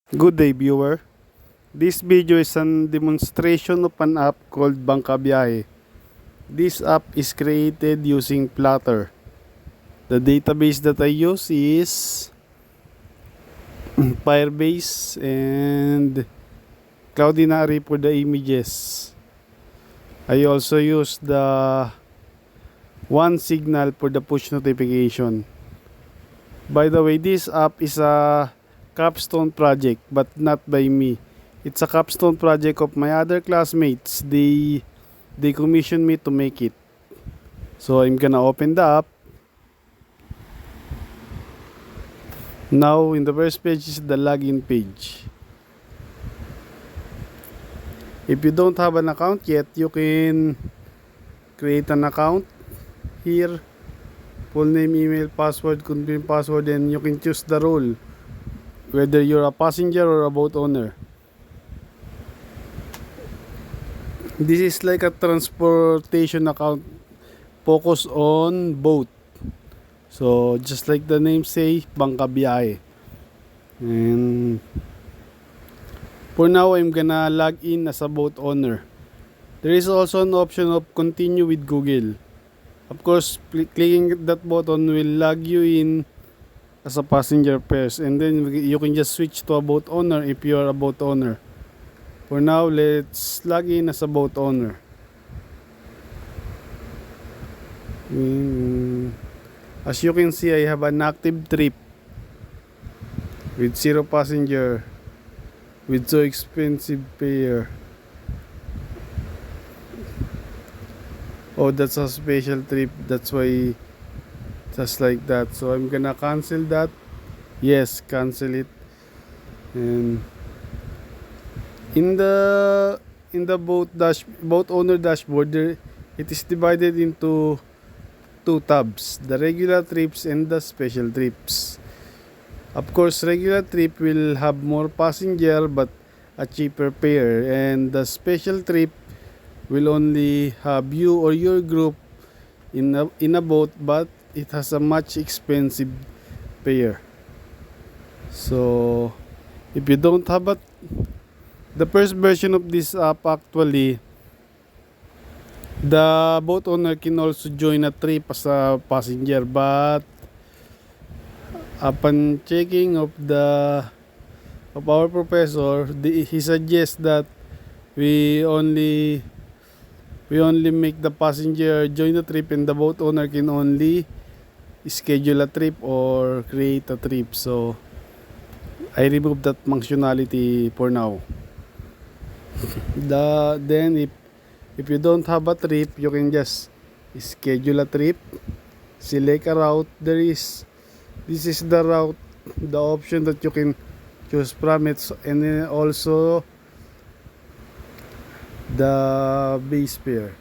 Good day, viewer. This video is a demonstration of an app called Bangkabyahe. This app is created using Flutter. The database that I use is Firebase and Cloudinary for the images. I also use the One Signal for the push notification. By the way, this app is a capstone project but not by me. It's a capstone project of my other classmates. They commissioned me to make it. So I'm gonna open the app. Now in the first page is the login page. If you don't have an account yet, you can create an account here. Full name, email, password, confirm password, and you can choose the role, whether you're a passenger or a boat owner. This is like a transportation account focus on boat. So just like the name say, Bangkabyahe. And for now, I'm gonna log in as a boat owner. There is also an option of continue with Google. Of course, clicking that button will log you in as a passenger first, and then you can just switch to a boat owner if you're a boat owner. For now, let's log in as a boat owner. As you can see, I have an active trip with 0 passenger with so expensive fare. Oh, that's a special trip. That's why just like that. So I'm gonna cancel that. Yes, cancel it. And in the boat owner dashboard, it is divided into two tabs: the regular trips and the special trips. Of course, regular trip will have more passenger but a cheaper fare, and the special trip will only have you or your group in a boat, but it has a much expensive fare. So if you don't have the first version of this app, actually the boat owner can also join a trip as a passenger, but upon checking of our professor, he suggests that we only make the passenger join the trip, and the boat owner can only schedule a trip or create a trip. So I remove that functionality for now. Then if you don't have a trip, you can just schedule a trip, select a route. This is the route, the option that you can choose from it, and then also the base fare,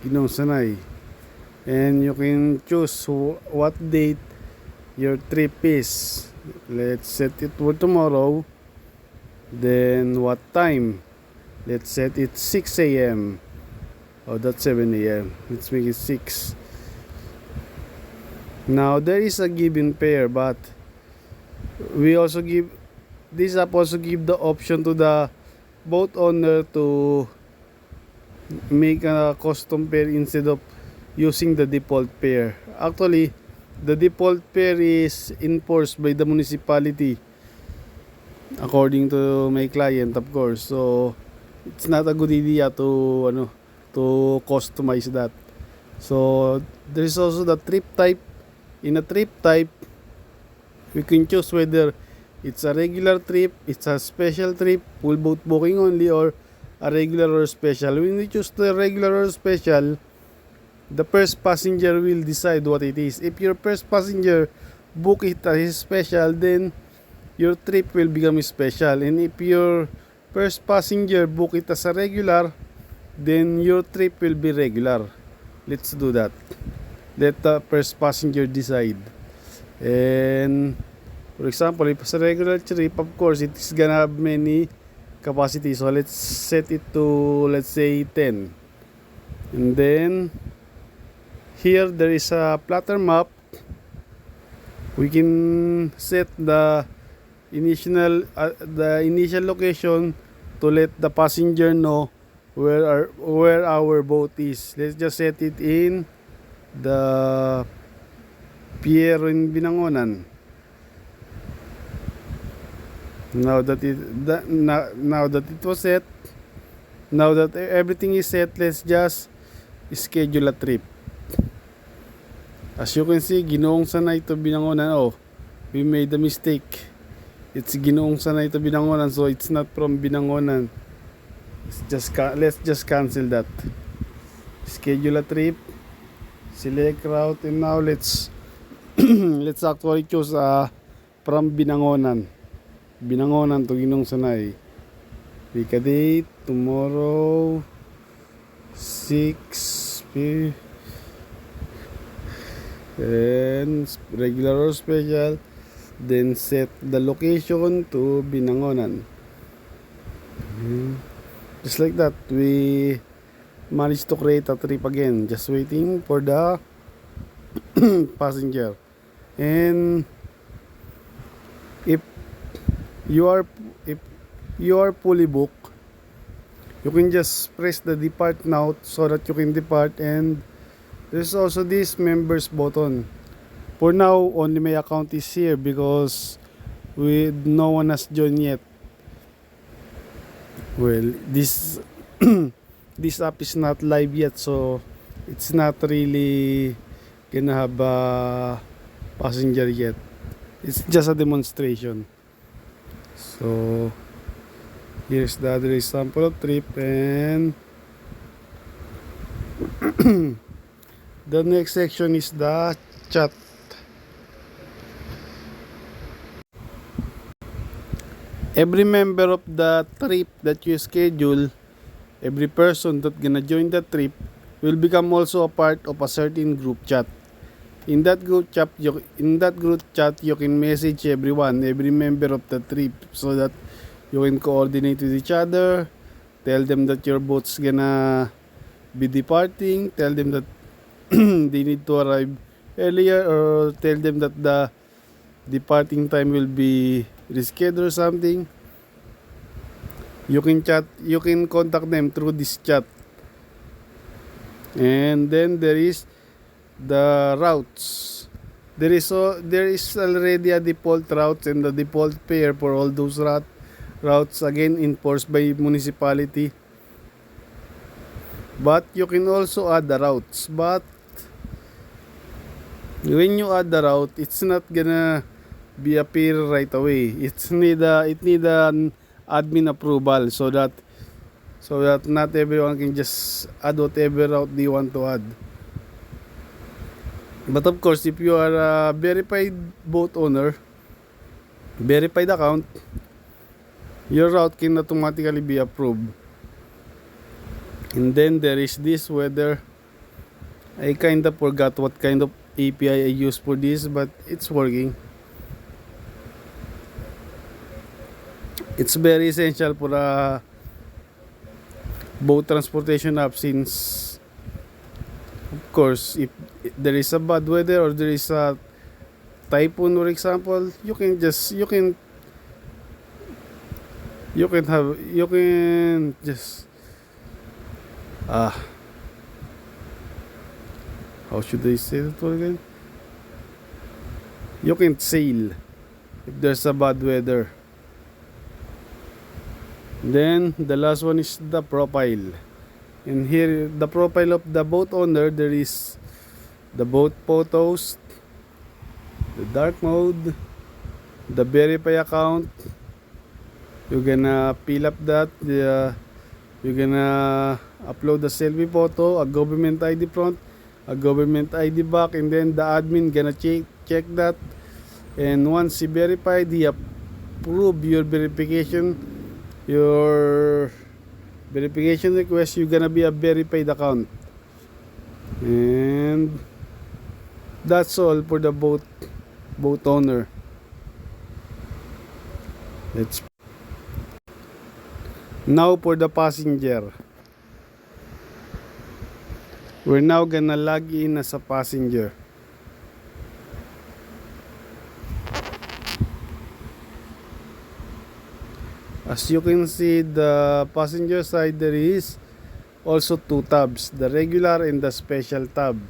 Sanay. And you can choose what date your trip is. Let's set it for tomorrow. Then what time? Let's set it 6 a.m. Oh, that's 7 a.m. Let's make it 6. Now there is a given fare, but this app also give the option to the boat owner to make a custom fare instead of using the default fare. Actually, the default fare is enforced by the municipality, according to my client, of course. So it's not a good idea to customize that. So there is also the trip type. In a trip type, we can choose whether it's a regular trip, it's a special trip, full boat booking only, or a regular or special. When we choose the regular or special, the first passenger will decide what it is. If your first passenger book it as special, then your trip will become special. And if your first passenger book it as a regular, then your trip will be regular. Let's do that. Let the first passenger decide. And for example, if it's a regular trip, of course it is gonna have many capacity. So let's set it to, let's say, 10. And then here there is a Flutter map. We can set the the initial location to let the passenger know where our boat is. Let's just set it in the pier in Binangonan. Now that it was set, now that everything is set, let's just schedule a trip. As you can see, Ginoong Sanay to Binangonan. Oh, we made a mistake. It's Ginoong Sanay to Binangonan, so it's not from Binangonan. Let's just cancel that. Schedule a trip, select route, and now let's let's actually choose from Binangonan to Ginoong Sanay. Pick a date tomorrow 6 and regular or special, then set the location to Binangonan. Just like that, we managed to create a trip again, just waiting for the passenger. And if you are fully booked, you can just press the depart now so that you can depart. And there's also this members button. For now, only my account is here because no one has joined yet. Well, this this app is not live yet, so it's not really gonna have a passenger yet. It's just a demonstration. So here's the other example of trip, and the next section is the chat. Every member of the trip that you schedule, every person that gonna join the trip will become also a part of a certain group chat. In that group chat, you can message everyone, every member of the trip, so that you can coordinate with each other. Tell them that your boat's gonna be departing. Tell them that they need to arrive earlier, or tell them that the departing time will be rescheduled or something. You can contact them through this chat. And then there is the routes. There is already a default routes and the default fare for all those routes, again enforced by municipality. But you can also add the routes. But when you add the route, it's not gonna be appear right away. It need an admin approval, so that not everyone can just add whatever route they want to add. But of course, if you are a verified boat owner, verified account, your route can automatically be approved. And then there is this weather. I kinda forgot what kind of API I use for this, but it's working. It's very essential for a boat transportation app, since of course if there is a bad weather or there is a typhoon, for example, you can just how should I say that again? You can sail if there's a bad weather. Then the last one is the profile. And here, the profile of the boat owner, there is the boat photos, the dark mode, the verify account. You're gonna fill up that. You're gonna upload the selfie photo, a government ID front, a government ID back, and then the admin gonna check that. And once he verified, he approve your verification request, you're gonna be a verified account. And that's all for the boat owner. Now for the passenger. We're now gonna log in as a passenger. As you can see, the passenger side, there is also two tabs, the regular and the special tab.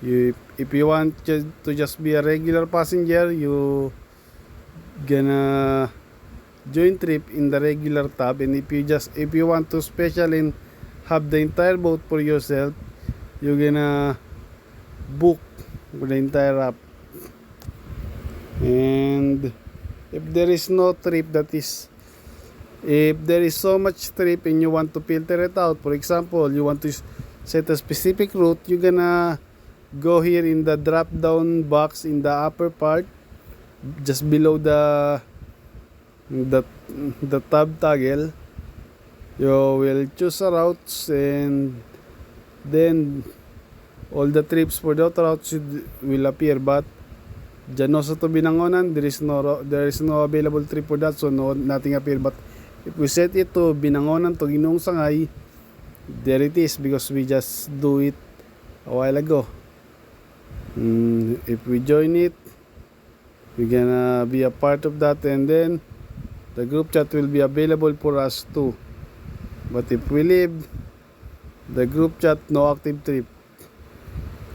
If you want to just be a regular passenger, you gonna join trip in the regular tab, and if you want to special and have the entire boat for yourself, you're gonna book the entire app. And if there is no trip, if there is so much trip and you want to filter it out, for example, you want to set a specific route, you're gonna go here in the drop down box in the upper part, just below the tab toggle. You will choose a routes, and then all the trips for that route will appear. But dyan also to Binangonan, there is no available trip for that, so nothing appear. But if we set it to Binangonan to Ginoong Sangay, there it is, because we just do it a while ago. If we join it, we're gonna be a part of that, and then the group chat will be available for us too. But if we leave the group chat, no active trip,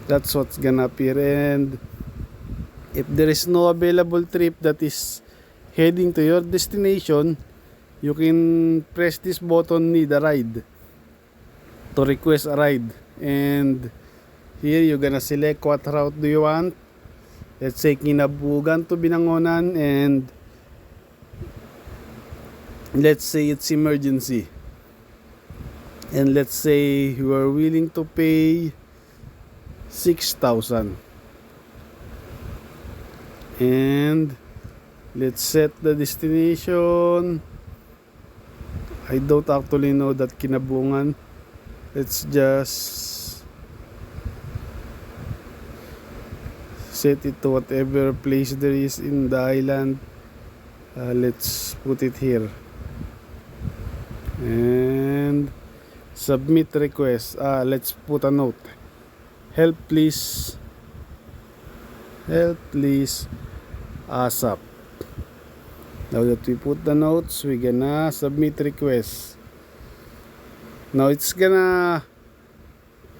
that's what's gonna appear. And if there is no available trip that is heading to your destination, you can press this button, need a ride, to request a ride. And here you're gonna select what route do you want. Let's say Kinabugan to Binangonan, and let's say it's emergency, and let's say you are willing to pay 6,000, and let's set the destination. I don't actually know that Kinabungan. Let's just set it to whatever place there is in the island. Let's put it here, and submit request. Let's put a note, help please ASAP. Now that we put the notes, we're gonna submit request. Now it's gonna,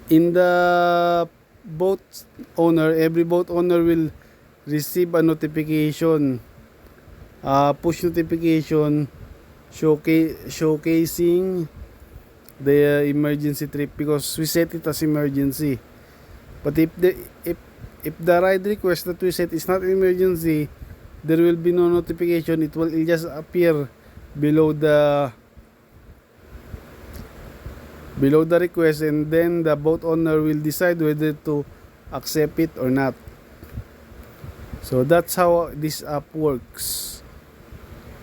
in the boat owner, every boat owner will receive a notification, push notification showcasing the emergency trip, because we set it as emergency. But if the ride request that we set is not emergency, there will be no notification. It will just appear below the request, and then the boat owner will decide whether to accept it or not. So that's how this app works.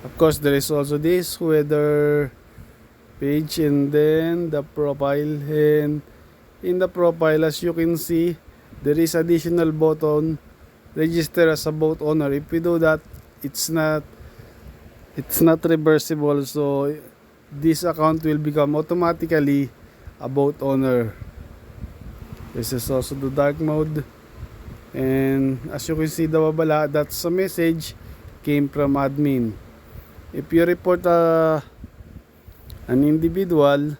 Of course, there is also this weather page, and then the profile. And in the profile, as you can see, there is additional button, register as a boat owner. If we do that, it's not reversible, so this account will become automatically a boat owner. This is also the dark mode, and as you can see, the babala, that's a message came from admin. If you report an individual,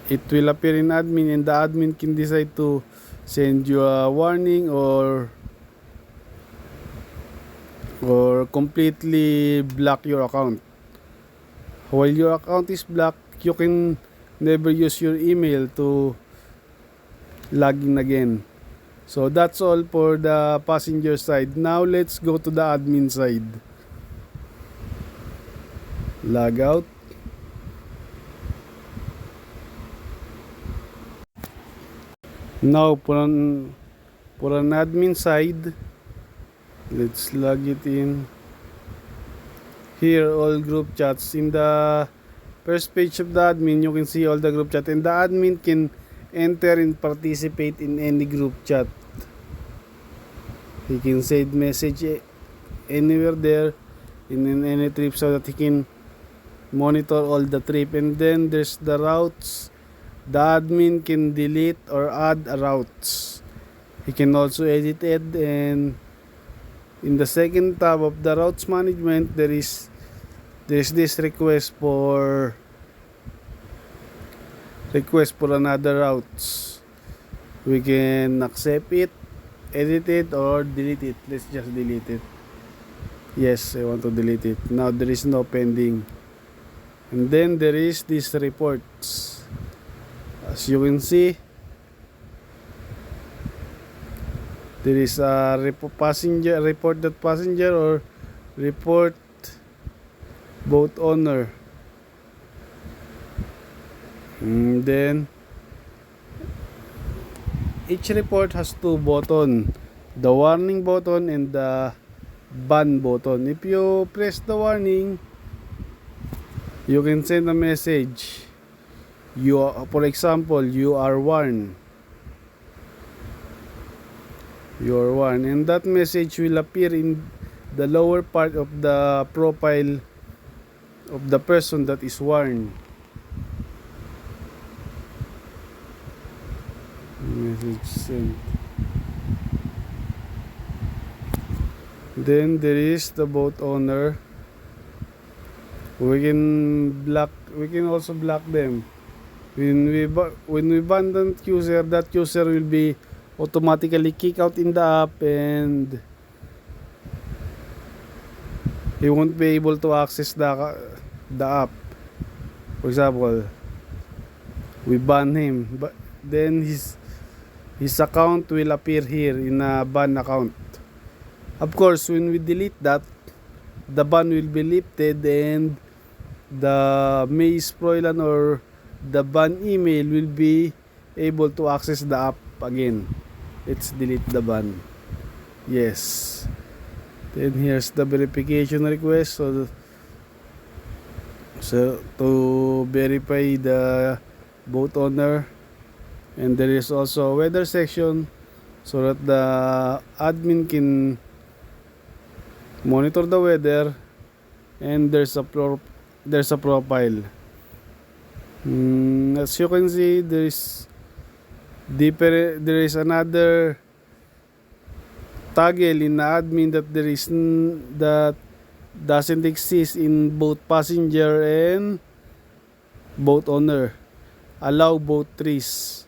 it will appear in admin, and the admin can decide to send you a warning or completely block your account. While your account is blocked, you can never use your email to log in again. So that's all for the passenger side. Now let's go to the admin side. Log out. Now for an admin side, let's log it in. Here, all group chats. In the first page of the admin, you can see all the group chat, and the admin can enter and participate in any group chat. He can send message anywhere there in any trip, so that he can monitor all the trip. And then there's the routes. The admin can delete or add routes. He can also edit it. And in the second tab of the routes management, there is there's this request for another routes. We can accept it, edit it, or delete it. Let's just delete it. Yes, I want to delete it. Now there is no pending. And then there is these reports. As you can see, there is a report that passenger, or report boat owner. And then each report has two buttons, the warning button and the ban button. If you press the warning, you can send a message. For example, you are warned. You are warned, and that message will appear in the lower part of the profile of the person that is warned. Message sent. Then there is the boat owner. We can also block them. When we ban that user will be automatically kicked out in the app, and he won't be able to access the app. For example, we ban him, but then his account will appear here in a ban account. Of course, when we delete that, the ban will be lifted, and the Maze Proilan or the ban email will be able to access the app again. Let's delete the ban. Yes. Then here's the verification request. So to verify the boat owner, and there is also a weather section so that the admin can monitor the weather, and there's a profile. As you can see, there is another toggle in the admin that doesn't exist in both passenger and boat owner. Allow boat trips.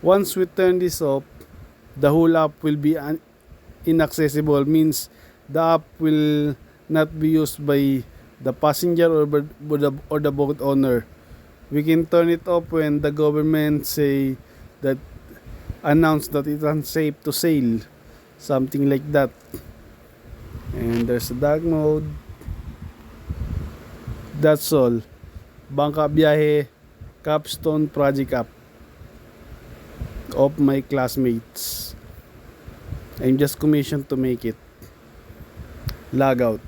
Once we turn this off, the whole app will be inaccessible, means the app will not be used by the passenger or the boat owner. We can turn it off when the government announce that it's unsafe to sail, something like that. And there's the dark mode. That's all. Bangkabyahe capstone project app of my classmates. I'm just commissioned to make it. Log out.